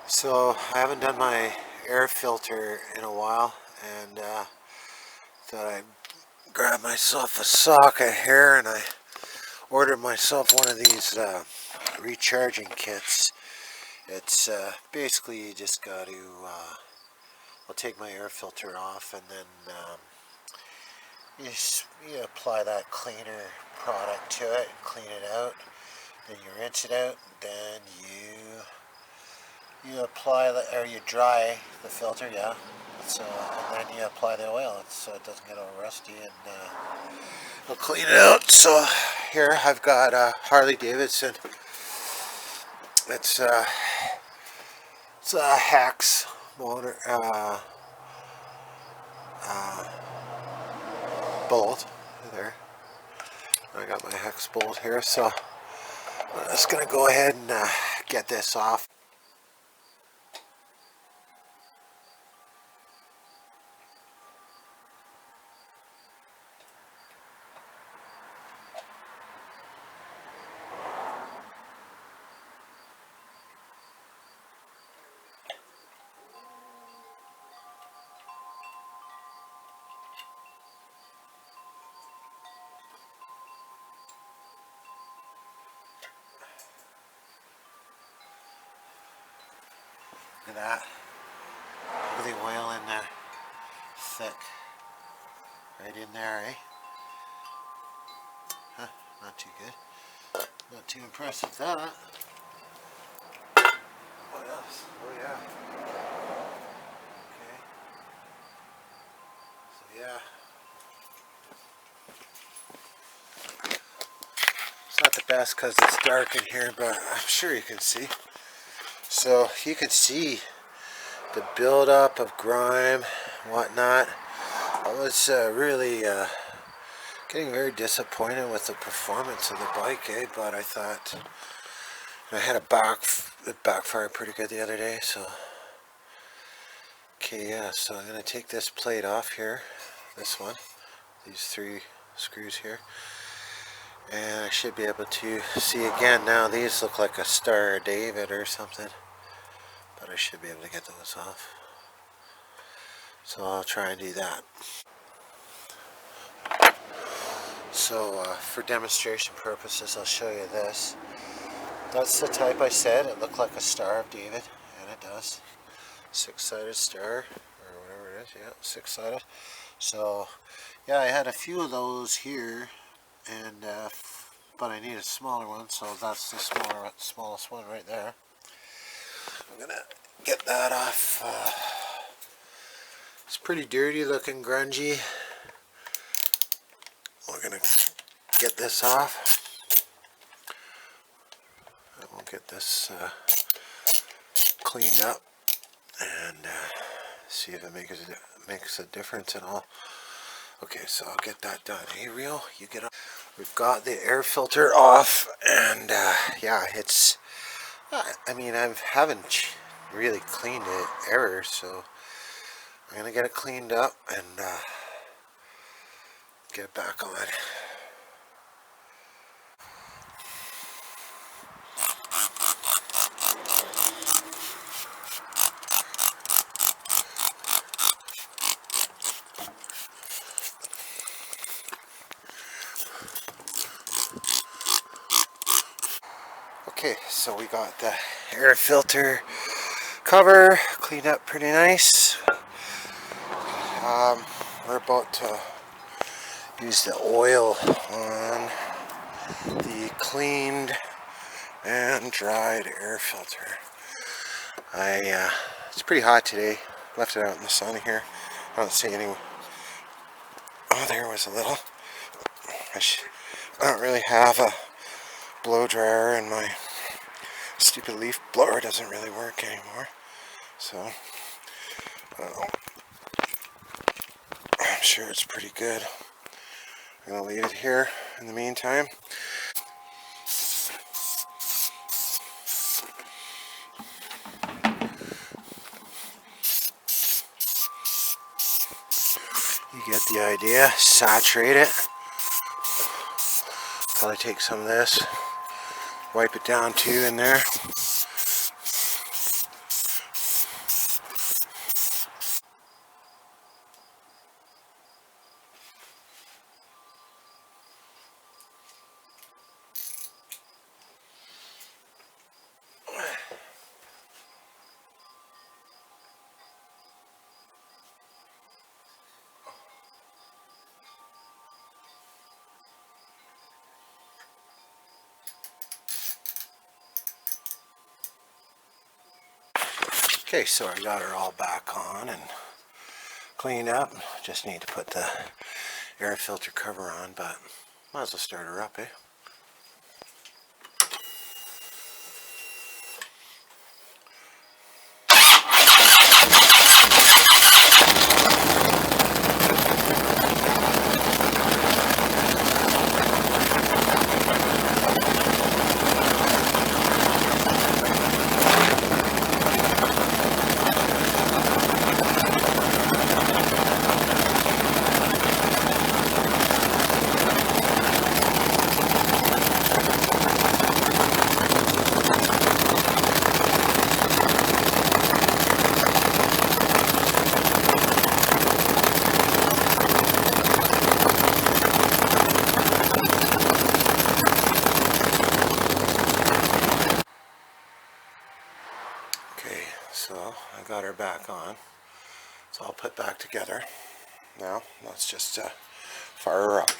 So I haven't done my air filter in a while, and thought I'd grab myself a socket here, and I ordered myself one of these recharging kits. It's basically you just got to I'll take my air filter off, and then you apply that cleaner product to it and clean it out. Then you rinse it out. Then you apply or you dry the filter, yeah. So and then you apply the oil so it doesn't get all rusty, and I'll clean it out. So here I've got a Harley Davidson. It's a hex motor bolt there. I got my hex bolt here, so I'm just gonna go ahead and get this off. Look at that. Look at the oil in there. Thick. Right in there, eh? Huh, not too good. Not too impressed with that. What else? Oh yeah. Okay. So yeah. It's not the best because it's dark in here, but I'm sure you can see. So you can see the buildup of grime, whatnot. I was really getting very disappointed with the performance of the bike, but I thought I had it backfired pretty good the other day. So okay, yeah. So I'm gonna take this plate off here, this one, these 3 screws here. And I should be able to see again now. These look like a Star of David or something, but I should be able to get those off. So I'll try and do that. So for demonstration purposes, I'll show you this. That's the type I said. It looked like a Star of David, and it does. 6-sided star, or whatever it is. Yeah, 6-sided. So yeah, I had a few of those here, and but I need a smaller one, so that's the smallest one right there. I'm gonna get that off. It's pretty dirty looking, grungy. We're gonna get this off. And we'll get this cleaned up and see if it makes a difference at all. Okay, so I'll get that done. Hey, Rio, you get up. We've got the air filter off, and yeah, it's. I mean, I haven't really cleaned it ever, so I'm gonna get it cleaned up and get it back on. Okay, so we got the air filter cover cleaned up pretty nice. We're about to use the oil on the cleaned and dried air filter. It's pretty hot today. Left it out in the sun here. I don't see any. Oh, there was a little. I don't really have a blow dryer, and my stupid leaf blower doesn't really work anymore. So I'm sure it's pretty good. I'm gonna leave it here in the meantime. You get the idea. Saturate it. Probably take some of this, wipe it down too in there. Okay, so I got her all back on and cleaned up. Just need to put the air filter cover on, but might as well start her up, eh? Okay, so I got her back on. It's all put back together. Now let's just fire her up.